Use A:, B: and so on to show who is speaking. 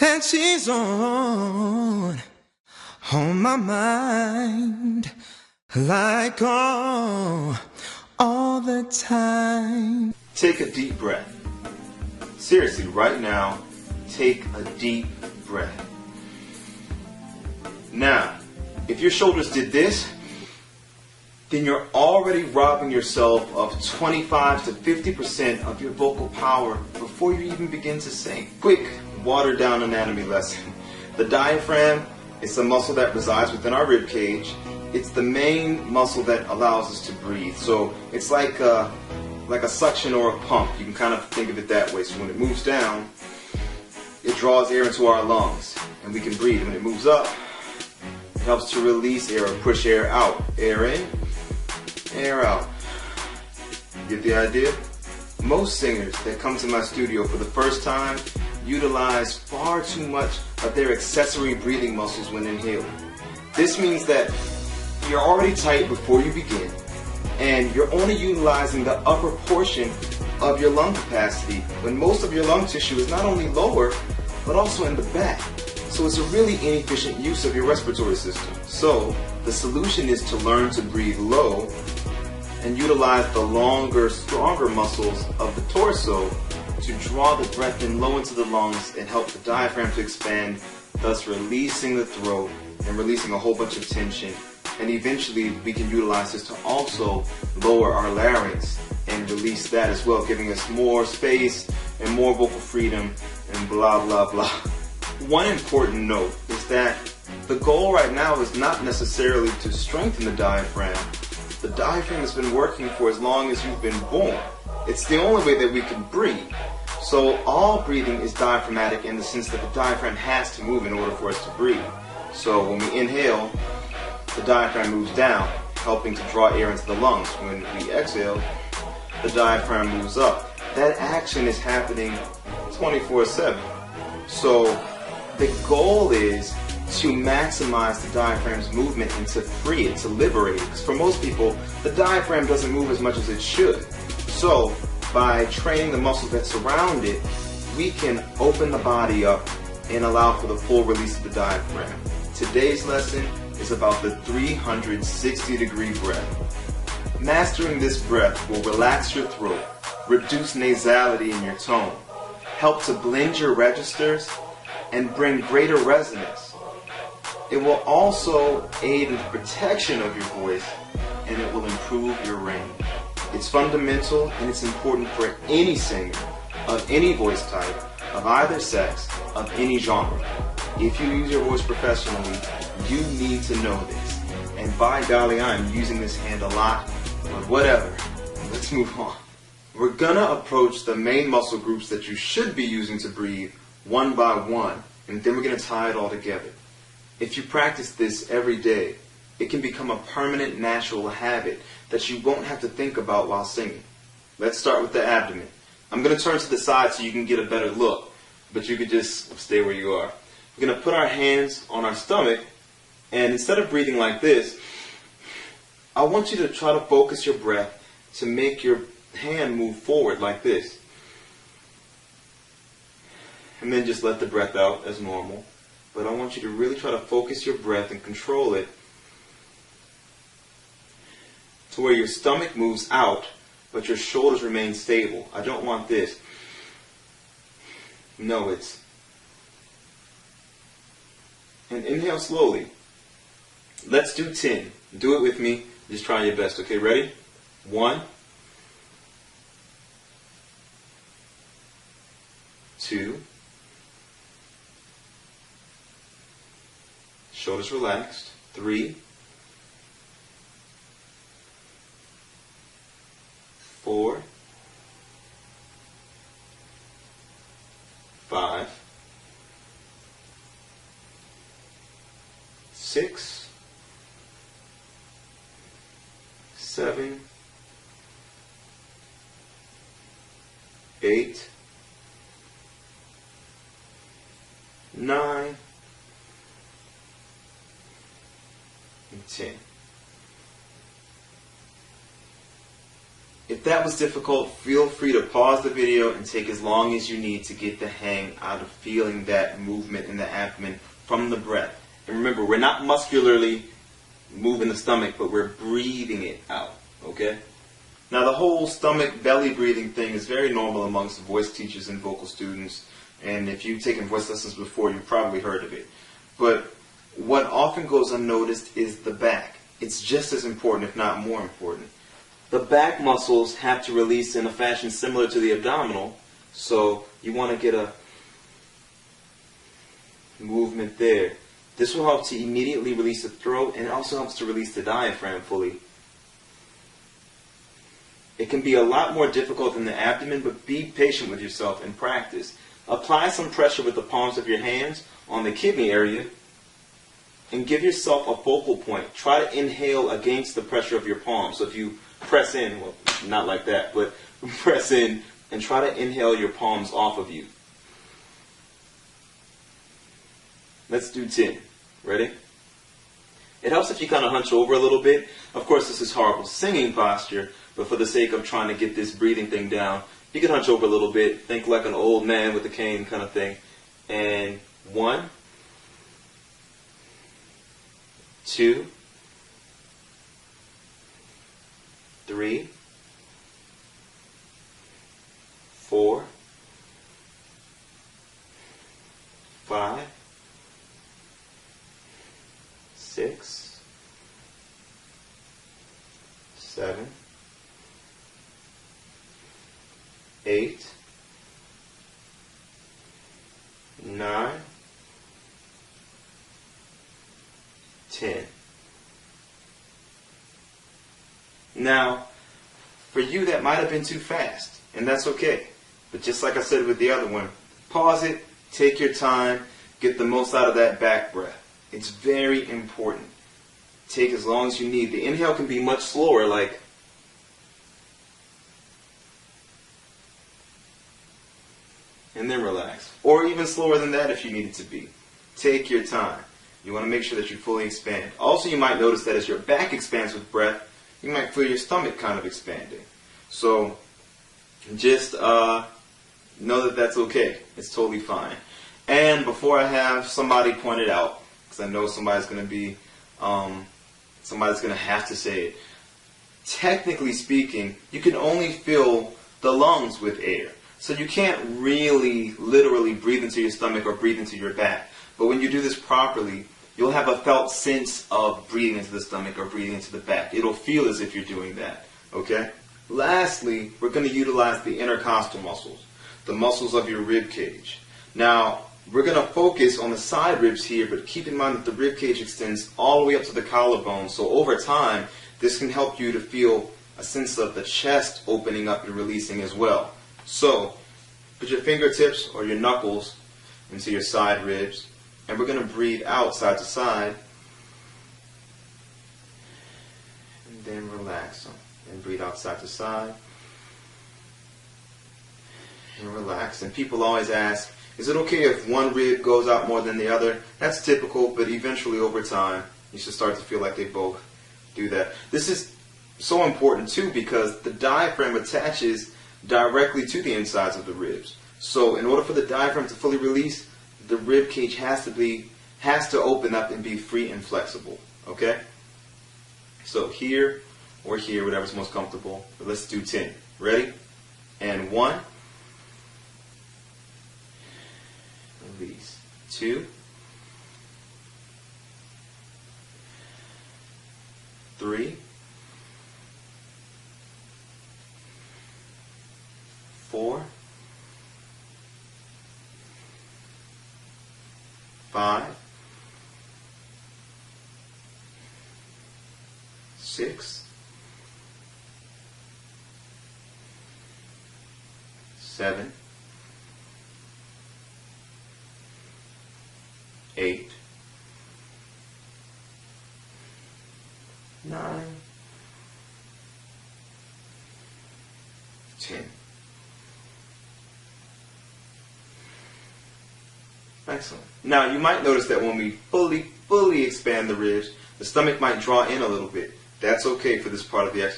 A: and she's on my mind, like all the time.
B: Take a deep breath. Seriously, right now, take a deep breath. Now, if your shoulders did this, then you're already robbing yourself of 25 to 50% of your vocal power before you even begin to sing. Quick, watered down anatomy lesson. The diaphragm is a muscle that resides within our rib cage. It's the main muscle that allows us to breathe. So it's like a suction or a pump. You can kind of think of it that way. So when it moves down, it draws air into our lungs and we can breathe. When it moves up, it helps to release air or push air out. Air in, air out. Get the idea? Most singers that come to my studio for the first time utilize far too much of their accessory breathing muscles when inhaling. This means that you're already tight before you begin, and you're only utilizing the upper portion of your lung capacity when most of your lung tissue is not only lower, but also in the back. So it's a really inefficient use of your respiratory system. So the solution is to learn to breathe low and utilize the longer, stronger muscles of the torso to draw the breath in low into the lungs and help the diaphragm to expand, thus releasing the throat and releasing a whole bunch of tension. And eventually we can utilize this to also lower our larynx and release that as well, giving us more space and more vocal freedom and blah blah blah. One important note is that the goal right now is not necessarily to strengthen the diaphragm. The diaphragm has been working for as long as you've been born. It's the only way that we can breathe. So all breathing is diaphragmatic in the sense that the diaphragm has to move in order for us to breathe. So when we inhale, the diaphragm moves down, helping to draw air into the lungs. When we exhale, the diaphragm moves up. That action is happening 24/7. So the goal is to maximize the diaphragm's movement and to free it, to liberate it. Because for most people, the diaphragm doesn't move as much as it should. So by training the muscles that surround it, we can open the body up and allow for the full release of the diaphragm. Today's lesson is about the 360-degree breath. Mastering this breath will relax your throat, reduce nasality in your tone, help to blend your registers, and bring greater resonance. It will also aid in the protection of your voice, and it will improve your range. It's fundamental and it's important for any singer of any voice type, of either sex, of any genre. If you use your voice professionally, you need to know this. And by golly, I'm using this hand a lot, but whatever. Let's move on. We're gonna approach the main muscle groups that you should be using to breathe one by one, and then we're gonna tie it all together. If you practice this every day, it can become a permanent natural habit that you won't have to think about while singing. Let's start with the abdomen. I'm going to turn to the side so you can get a better look, but you could just stay where you are. We're going to put our hands on our stomach, and instead of breathing like this, I want you to try to focus your breath to make your hand move forward like this. And then just let the breath out as normal. But I want you to really try to focus your breath and control it to where your stomach moves out, but your shoulders remain stable. I don't want this. No, it's... And inhale slowly. Let's do 10. Do it with me. Just try your best. Okay, ready? 1, 2. Shoulders relaxed. 3, 4, 5, 6, 7, 8, 9, and 10. if that was difficult, feel free to pause the video and take as long as you need to get the hang out of feeling that movement in the abdomen from the breath. And remember, we're not muscularly moving the stomach, but we're breathing it out, okay? Now, the whole stomach belly breathing thing is very normal amongst voice teachers and vocal students, and if you've taken voice lessons before, you've probably heard of it. But what often goes unnoticed is the back. It's just as important, if not more important. The back muscles have to release in a fashion similar to the abdominal, so you want to get a movement there. This will help to immediately release the throat, and it also helps to release the diaphragm fully. It can be a lot more difficult than the abdomen, but be patient with yourself and practice. Apply some pressure with the palms of your hands on the kidney area, and give yourself a focal point. Try to inhale against the pressure of your palms. So if you press in, well, not like that, but press in and try to inhale your palms off of you. Let's do 10. Ready? It helps if you kind of hunch over a little bit. Of course, this is horrible singing posture, but for the sake of trying to get this breathing thing down, you can hunch over a little bit. Think like an old man with a cane kind of thing. And 1, 2, 3, 4, 5, 6, 7, 8, 9, 10. Now, for you that might have been too fast, and that's okay. But just like I said with the other one, pause it, take your time, get the most out of that back breath. It's very important. Take as long as you need. The inhale can be much slower, like, and then relax. Or even slower than that if you need it to be. Take your time. You want to make sure that you fully expand. Also, you might notice that as your back expands with breath, you might feel your stomach kind of expanding. So just know that that's okay. It's totally fine. And before I have somebody point it out, because I know somebody's going to have to say it. Technically speaking, you can only fill the lungs with air. So you can't really literally breathe into your stomach or breathe into your back. But when you do this properly, you'll have a felt sense of breathing into the stomach or breathing into the back. It'll feel as if you're doing that. Okay? Lastly, we're going to utilize the intercostal muscles, the muscles of your rib cage. Now, we're going to focus on the side ribs here, but keep in mind that the rib cage extends all the way up to the collarbone. So over time, this can help you to feel a sense of the chest opening up and releasing as well. So, put your fingertips or your knuckles into your side ribs, and we're going to breathe out side to side, and then relax them. And breathe out side to side, and relax. And people always ask, is it okay if one rib goes out more than the other? That's typical, but eventually over time, you should start to feel like they both do that. This is so important too because the diaphragm attaches directly to the insides of the ribs. So in order for the diaphragm to fully release, the rib cage has to open up and be free and flexible. Okay? So here or here, whatever's most comfortable. But let's do 10. Ready? And 1. Release. 2. 3. 4. 5. 6. 7. 8. 9. 10. Excellent. Now you might notice that when we fully expand the ribs, the stomach might draw in a little bit. That's okay for this part of the exercise.